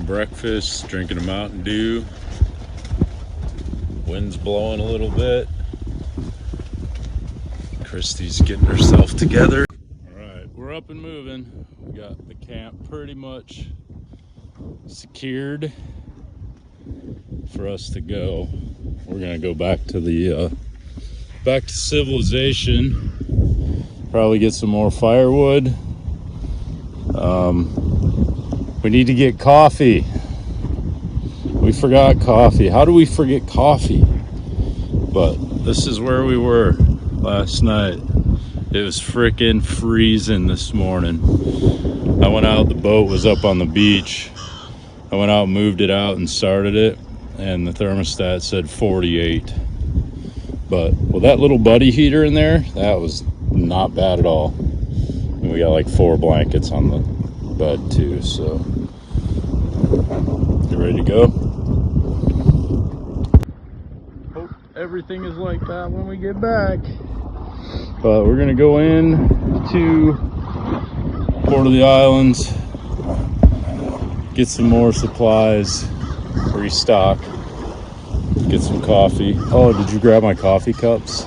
breakfast, drinking a Mountain Dew. Wind's blowing a little bit. Christy's getting herself together. All right, we're up and moving. We got the camp pretty much secured for us to go. We're gonna go back to civilization. Probably get some more firewood. We need to get coffee. We forgot coffee. How do we forget coffee? But this is where we were last night. It was freaking freezing this morning. I went out, the boat was up on the beach. I went out, moved it out and started it, and the thermostat said 48. But with that little buddy heater in there, that was not bad at all. And we got like 4 blankets on the bed too, so you ready to go? Hope everything is like that when we get back. But we're gonna go in to Port of the Islands, get some more supplies, restock, get some coffee. Oh, did you grab my coffee cups?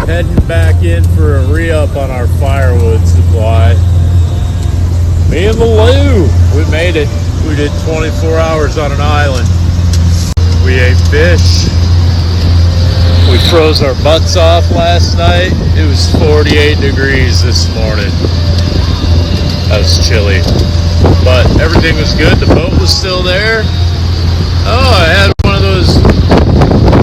Heading back in for a re-up on our firewood supply. Me and the Lou, we made it. We did 24 hours on an island. We ate fish. We froze our butts off last night. It was 48 degrees this morning. That was chilly. But everything was good. The boat was still there. Oh, I had one of those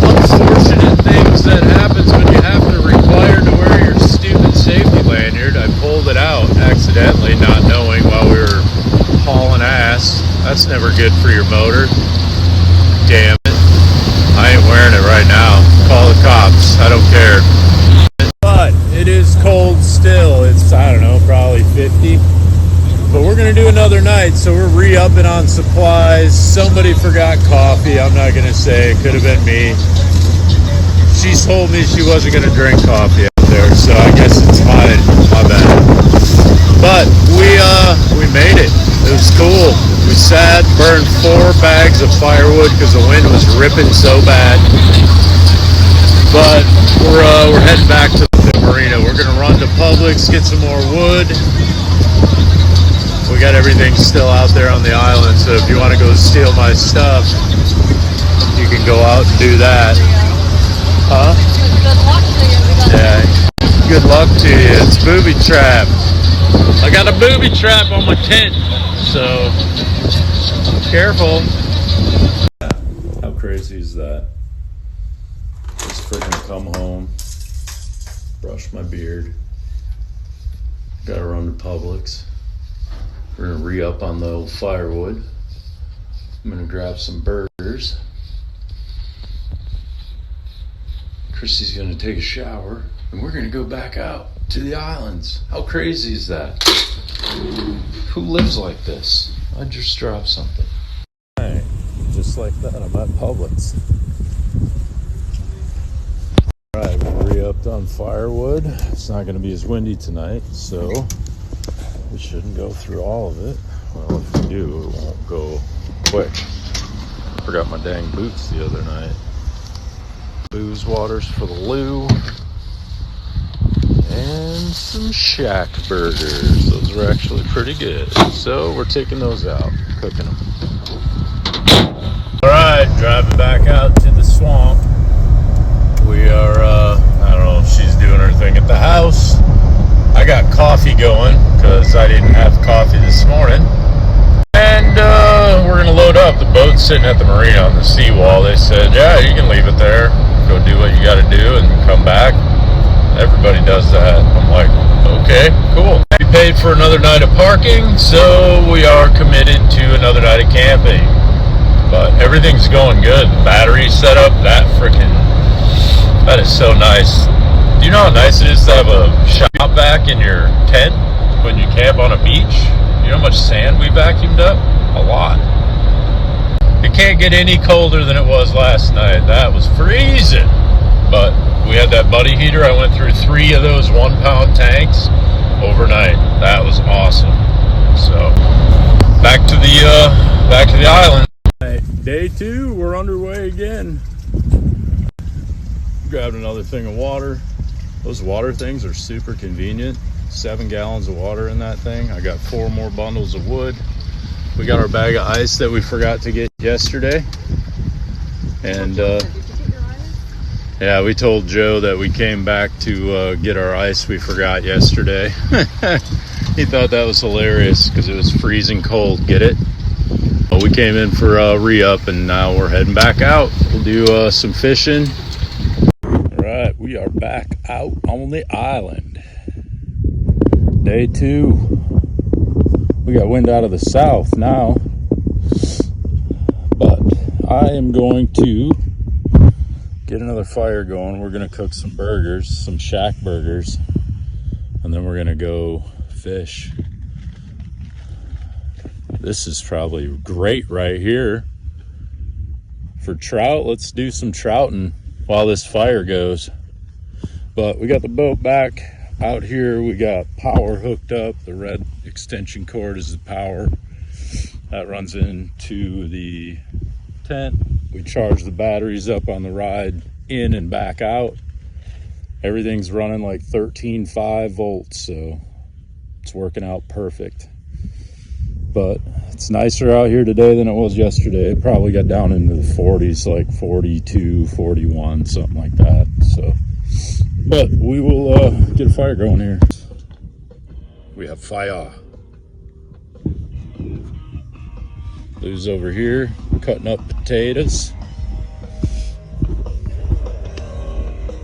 unfortunate things that happens when you have to require to wear your stupid safety lanyard. I pulled it out accidentally, not knowing while we were hauling ass. That's never good for your motor. Damn it. I ain't wearing it right now. Call the cops. I don't care. But it is cold still. It's, I don't know, probably 50. But we're going to do another night, so we're re-upping on supplies. Somebody forgot coffee. I'm not going to say. It could have been me. She told me she wasn't going to drink coffee out there, so I guess it's mine. My bad. But we made it. It was cool. We sat, burned 4 bags of firewood because the wind was ripping so bad. But we're heading back to the marina. We're going to run to Publix, get some more wood. We got everything still out there on the island, so if you want to go steal my stuff, you can go out and do that. Huh? Good luck to you. Yeah, good luck to you. It's booby trap. I got a booby trap on my tent, so careful. How crazy is that? Just freaking come home, brush my beard, gotta run to Publix. We're gonna re-up on the old firewood. I'm gonna grab some burgers. Christy's gonna take a shower, and we're gonna go back out to the islands. How crazy is that? Who lives like this? I just dropped something. Alright, just like that, I'm at Publix. Alright, we're re-upped on firewood. It's not gonna be as windy tonight, so we shouldn't go through all of it. Well, if we do, it won't go quick. Forgot my dang boots the other night. Booze waters for the Lou. And some Shack burgers. Those were actually pretty good. So we're taking those out, cooking them. Alright, driving back out to the swamp. We are, I don't know if she's doing her thing at the house. I got coffee going because I didn't have coffee this morning. And we're going to load up. The boat's sitting at the marina on the seawall. They said, yeah, you can leave it there. Go do what you got to do and come back. Everybody does that. I'm like, okay, cool. We paid for another night of parking, so we are committed to another night of camping. But everything's going good. The battery setup, that is so nice. Do you know how nice it is to have a shop vac in your tent when you camp on a beach? You know how much sand we vacuumed up? A lot. It can't get any colder than it was last night. That was freezing. But we had that buddy heater. I went through 3 of those 1-pound tanks overnight. That was awesome. So back to the island. Day 2, we're underway again. Grabbed another thing of water. Those water things are super convenient. 7 gallons of water in that thing. I got 4 more bundles of wood. We got our bag of ice that we forgot to get yesterday. And yeah, we told Joe that we came back to get our ice we forgot yesterday. He thought that was hilarious because it was freezing cold. Get it? Well, we came in for a re-up and now we're heading back out. We'll do some fishing. Alright, we are back out on the island. Day 2. We got wind out of the south now. But I am going to get another fire going. We're going to cook some burgers, some shack burgers. And then we're going to go fish. This is probably great right here for trout. Let's do some trouting while this fire goes. But we got the boat back out here. We got power hooked up. The red extension cord is the power that runs into the tent. We charge the batteries up on the ride in and back out. Everything's running like 13.5 volts, so it's working out perfect. But it's nicer out here today than it was yesterday. It probably got down into the 40s, like 42, 41, something like that. So, but we will get a fire going here. We have fire. Lou's over here cutting up potatoes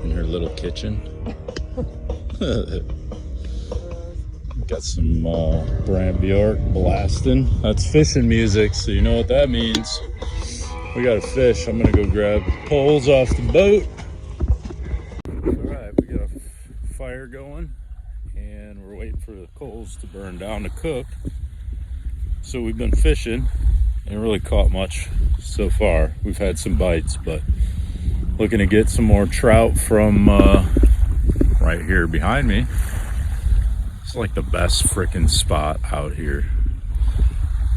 in her little kitchen. Got some Brant Bjork blasting. That's fishing music, so you know what that means. We got a fish. I'm gonna go grab poles off the boat. Alright, we got a fire going and we're waiting for the coals to burn down to cook. So we've been fishing. Ain't really caught much so far. We've had some bites, but looking to get some more trout from right here behind me. It's like the best freaking spot out here.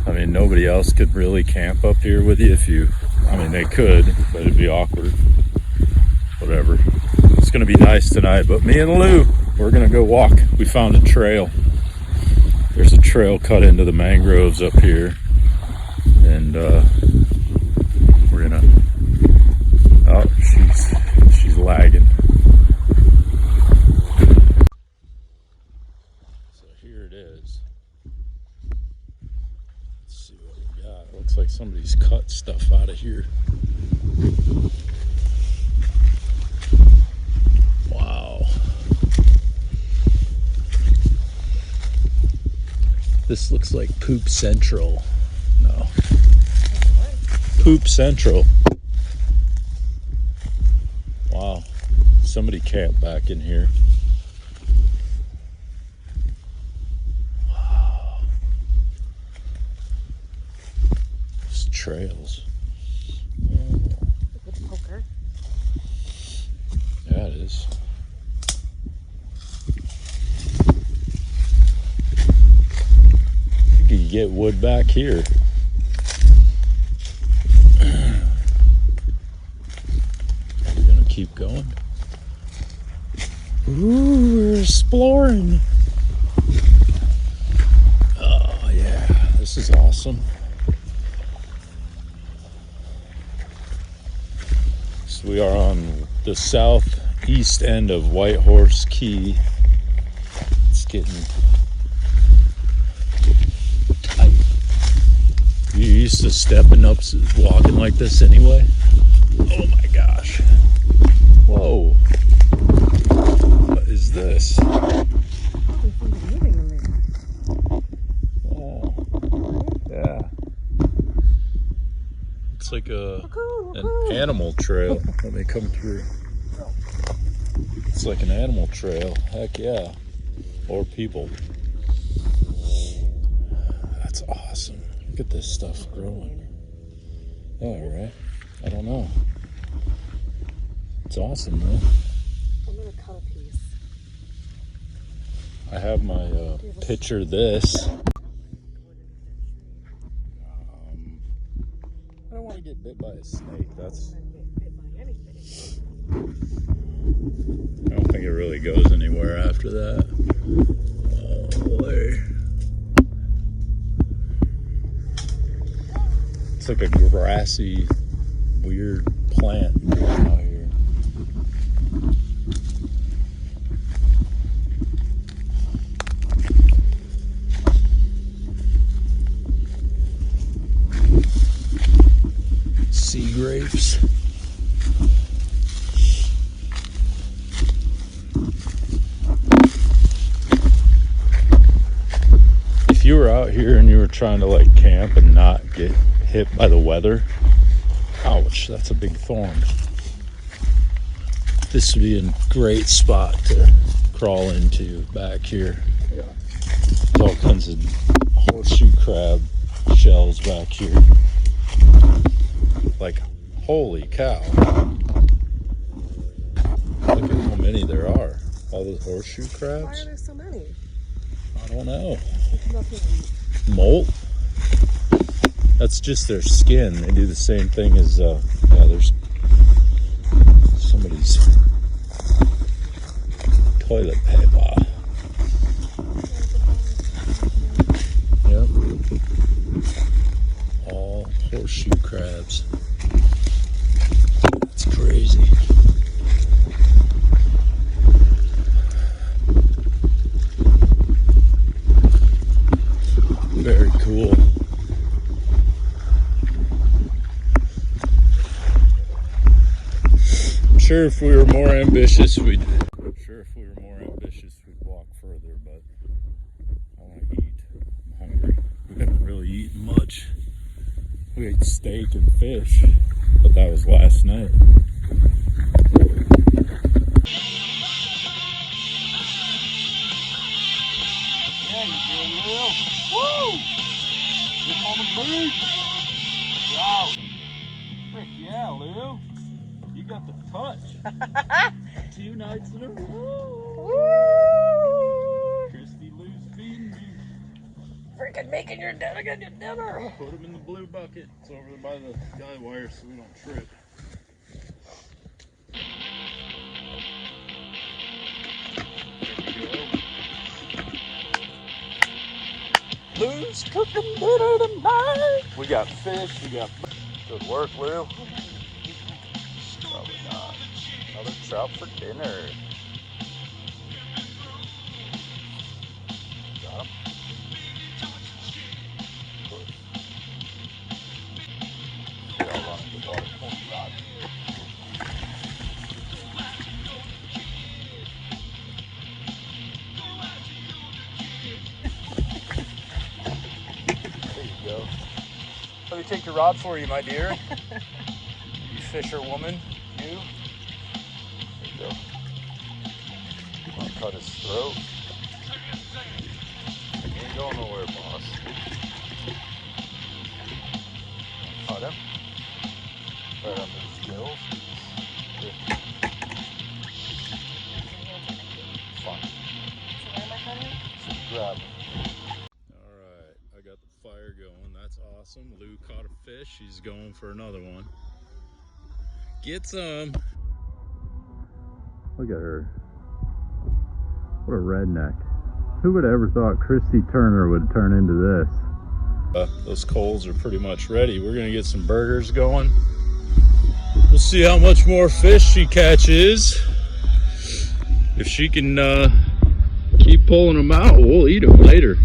I mean, nobody else could really camp up here with you if you, I mean, they could, but it'd be awkward. Whatever. It's gonna be nice tonight, but me and Lou, we're gonna go walk. We found a trail. There's a trail cut into the mangroves up here. And we're gonna, oh, she's lagging. So here it is. Let's see what we got. Looks like somebody's cut stuff out of here. Wow. This looks like Poop Central. No. Poop Central. Wow. Somebody camped back in here. Wow. There's trails. Poker. Yeah, it is. You can get wood back here. Keep going. Ooh, we're exploring. Oh yeah, this is awesome. So we are on the southeast end of White Horse Key. It's getting tight. You used to stepping up, walking like this anyway? Oh my gosh. Whoa. What is this? Oh. Yeah. Looks like an animal trail. Let me come through. It's like an animal trail. Heck yeah. Or people. That's awesome. Look at this stuff growing. All right. I don't know. It's awesome, man. I'm gonna cut a piece. I have my picture this. I don't want to get bit by a snake. That's. I don't think it really goes anywhere after that. Oh boy. It's like a grassy, weird plant out here. Sea grapes. If you were out here and you were trying to like camp and not get hit by the weather, ouch, that's a big thorn. This would be a great spot to crawl into back here. Yeah. There's all kinds of horseshoe crab shells back here. Like, holy cow. Look at how many there are. All those horseshoe Why crabs. are there so many? I don't know. It's nothing to eat. Molt? That's just their skin. They do the same thing as, yeah, there's somebody's toilet paper. Yep. All horseshoe crabs. That's crazy. Very cool. I'm sure if we were more ambitious, we'd walk further, but I want to eat. I'm hungry. We haven't really eaten much. We ate steak and fish, but that was last night. Yeah, you doing well? Woo! Get on the boot. Wow. Frick yeah, Lou. You got the touch. 2 nights in a row. Woo! Christy Lou's feeding me. Freaking making your dinner. Put him in the blue bucket. It's over there by the guy wire so we don't trip. There we go. Lou's cooking dinner tonight. We got fish. We got. Good work, Lou. Probably not. Another trout for dinner. Got him. Push. Yeah, I'll run into the water. Oh, God. There you go. Let me take your rod for you, my dear. You fisher woman, you. There you go. Want to cut his throat? He ain't going nowhere, boss. Cut him. Right under the scales. Good. Fine. Just grab him. Alright, I got the fire going. That's awesome. Lou caught a fish. She's going for another one. Get some. Look at her. What a redneck. Who would have ever thought Christy Turner would turn into this? Those coals are pretty much ready. We're going to get some burgers going. We'll see how much more fish she catches. If she can keep pulling them out, we'll eat them later.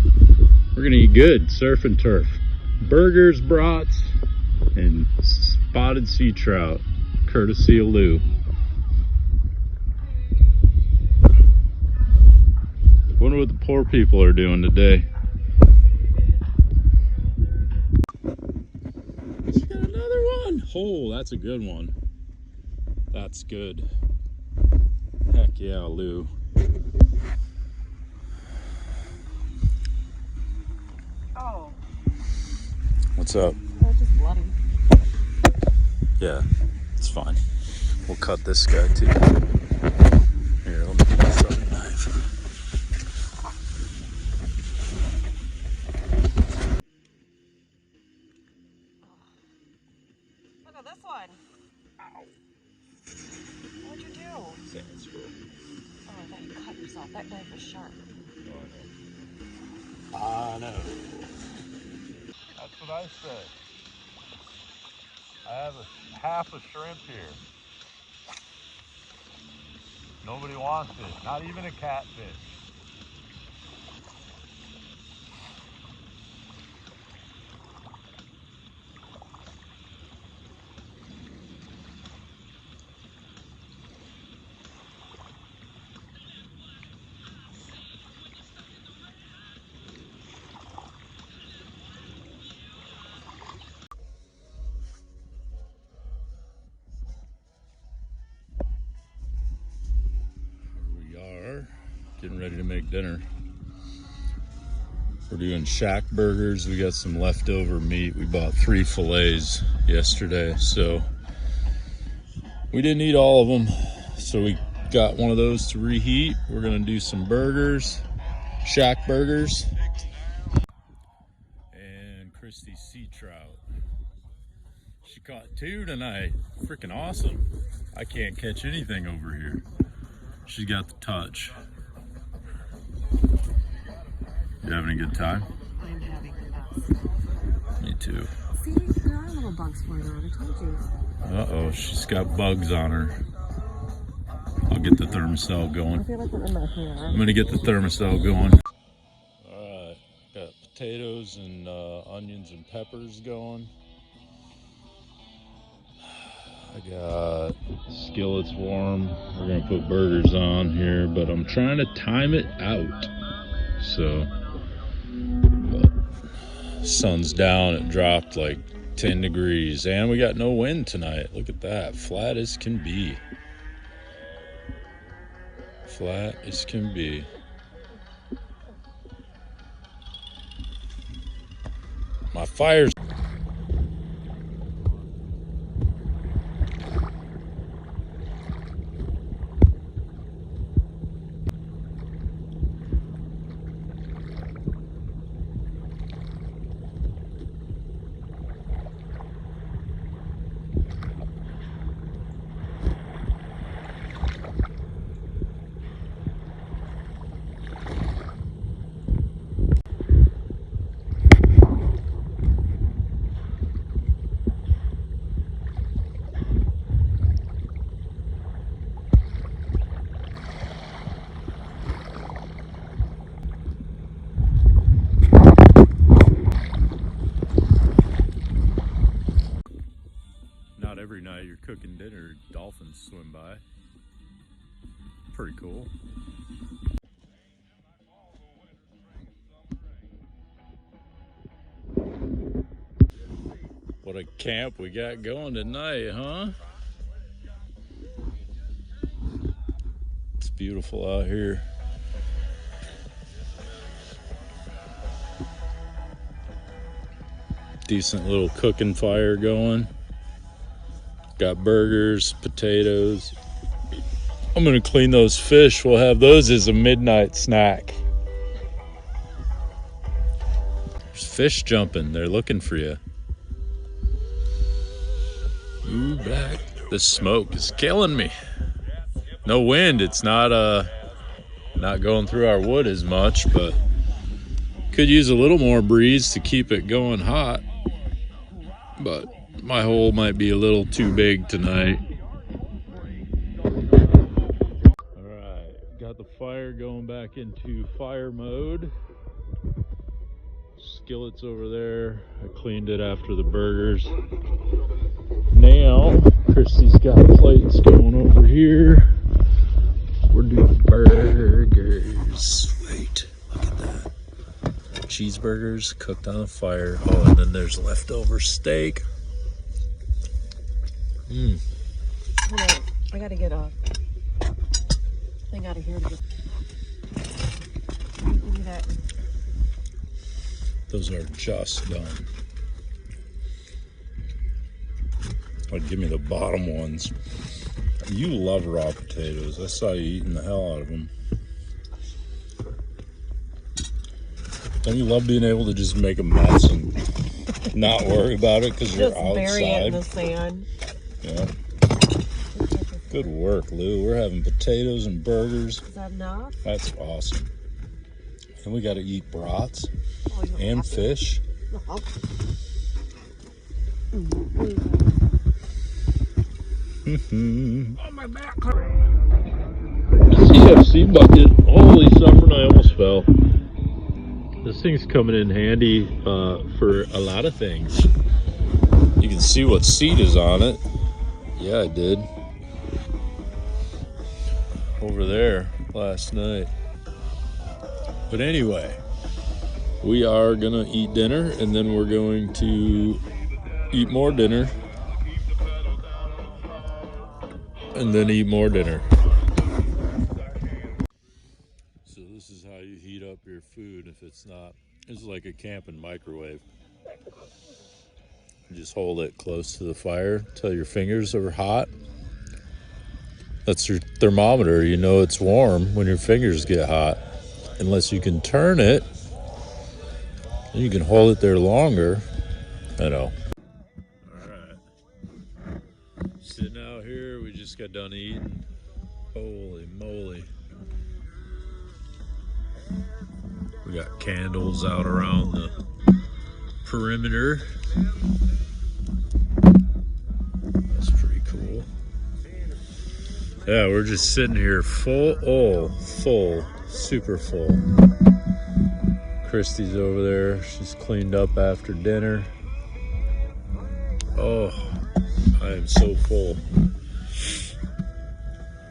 We're going to eat good. Surf and turf. Burgers, brats, and spotted sea trout. Courtesy of Lou. Wonder what the poor people are doing today. She got another one. Oh, that's a good one. That's good. Heck yeah, Lou. Oh, What's up? that's just bloody. Yeah, it's fine. We'll cut this guy too. Here, let me get this other knife. Look at this one. Ow. What'd you do? Oh, I thought you cut yourself. That knife is sharp. I know. That's what I said. I have half a shrimp here. Nobody wants it, not even a catfish. We are getting ready to make dinner. We're doing shack burgers. We got some leftover meat. We bought 3 fillets yesterday, so we didn't eat all of them. So we got one of those to reheat. We're gonna do some burgers, shack burgers, and Christy's sea trout. She caught 2 tonight. Freaking awesome. I can't catch anything over here. She's got the touch. You having a good time? I'm having the best. Me too. See, there are little bugs flying around. I told you. Uh-oh, she's got bugs on her. I'll get the thermostat I going. feel like they're in my hair. I'm gonna get the thermostat going. Alright, got potatoes and onions and peppers going. I got skillets warm. We're gonna put burgers on here, but I'm trying to time it out. So, but sun's down, it dropped like 10 degrees, and we got no wind tonight. Look at that, flat as can be. Flat as can be. My fire's not every night you're cooking dinner, dolphins swim by. Pretty cool. What a camp we got going tonight, huh? It's beautiful out here. Decent little cooking fire going. Got burgers, potatoes. I'm gonna clean those fish. We'll have those as a midnight snack. There's fish jumping. They're looking for you. Ooh, black. The smoke is killing me. No wind. It's not going through our wood as much, but could use a little more breeze to keep it going hot. But my hole might be a little too big tonight. Alright, got the fire going back into fire mode. Skillet's over there. I cleaned it after the burgers. Now, Christy's got plates going over here. We're doing burgers. Wait, look at that. Cheeseburgers cooked on the fire. Oh, and then there's leftover steak. Hold on. I gotta get a thing out of here to get. Give me that. Those are just done. Oh, give me the bottom ones. You love raw potatoes. I saw you eating the hell out of them. Don't you love being able to just make a mess and not worry about it because you're Just bury it in outside? the sand. Yeah. Good work, Lou. We're having potatoes and burgers. Is that enough? That's awesome. And we got to eat brats Oh, you and have to. fish. Oh. Oh, my back. CFC bucket. Holy suffering, I almost fell. This thing's coming in handy for a lot of things. You can see what seat is on it. Yeah, I did. Over there last night. But anyway, we are gonna eat dinner and then we're going to eat more dinner and then eat more dinner. So this is how you heat up your food if it's not, it's like a camping microwave. You just hold it close to the fire till your fingers are hot. That's your thermometer. You know it's warm when your fingers get hot. Unless you can turn it, and you can hold it there longer. I know. Alright. Sitting out here, we just got done eating. Holy moly. We got candles out around the perimeter. That's pretty cool. Yeah, we're just sitting here full, super full. Christy's over there. She's cleaned up after dinner. Oh, I am so full.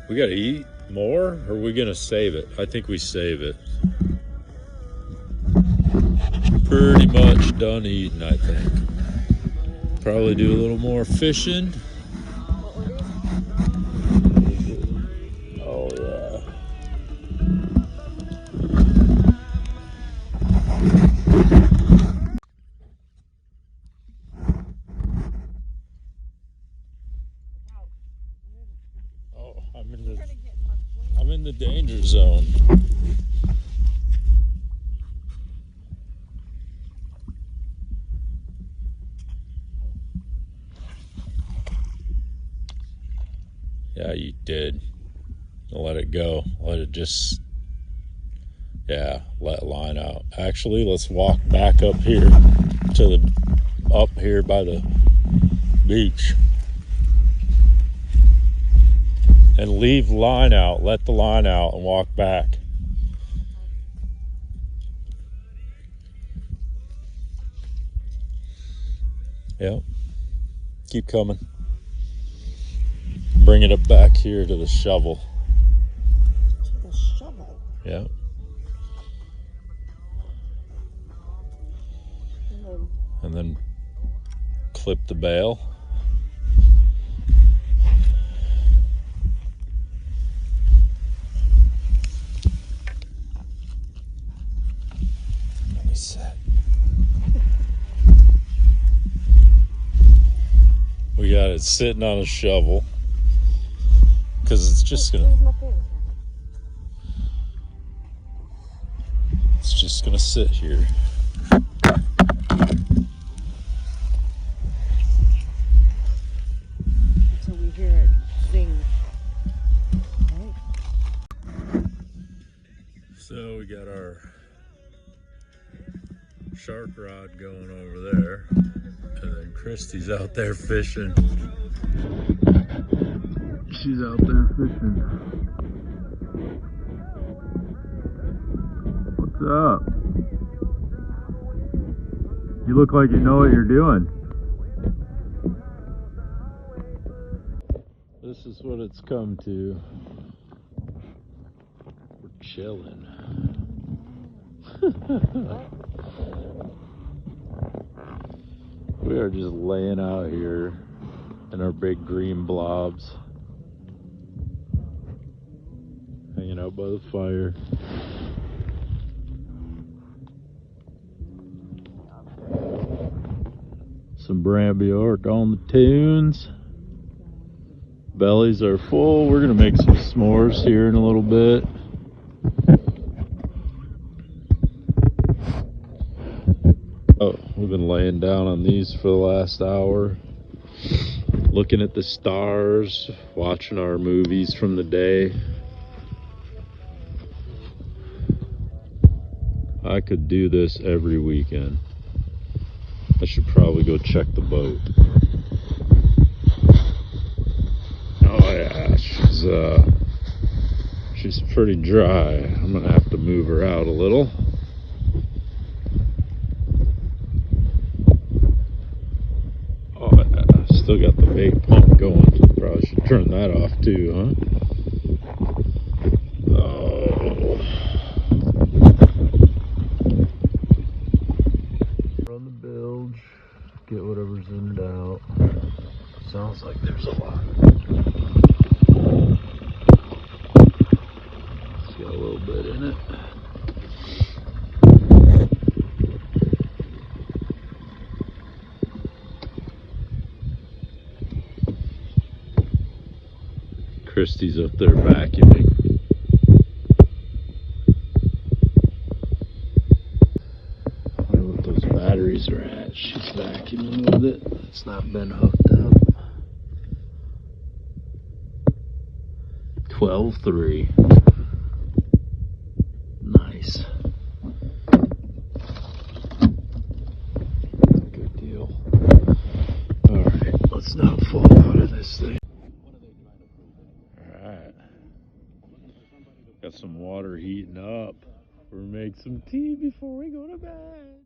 We gotta eat more, or are we gonna save it? I think we save it. Pretty much done eating, I think. Probably do a little more fishing. Oh yeah. Oh, I'm in the danger zone. Yeah, you did. Let it go. Let it just, yeah, let line out. Actually, let's walk back up here to up here by the beach. And leave line out, let the line out and walk back. Yep. Keep coming. Bring it up back here to the shovel. To the shovel? Yeah. And then clip the bail. Let me set. We got it sitting on a shovel. Because it's just gonna, it's just gonna sit here. Until we hear it zing. Right. So we got our shark rod going over there, and then Christy's out there fishing. She's out there fishing. What's up? You look like you know what you're doing. This is what it's come to. We're chilling. We are just laying out here in our big green blobs. Hanging out by the fire. Some Brant Bjork on the tunes. Bellies are full. We're gonna make some s'mores here in a little bit. Oh, we've been laying down on these for the last hour, looking at the stars, watching our movies from the day. I could do this every weekend. I should probably go check the boat. Oh yeah, she's pretty dry. I'm gonna have to move her out a little. Oh yeah, still got the bait pump going. Probably should turn that off too, huh? Oh. Run the bilge, get whatever's in and out. Sounds like there's a lot. It's got a little bit in it. Christy's up there vacuuming. I wonder what those batteries are at. She's vacuuming with it. It's not been hooked up. 12.3. Nice. Good deal. Alright, let's not fall out of this thing. Alright. Got some water heating up. We'll make some tea before we go to bed.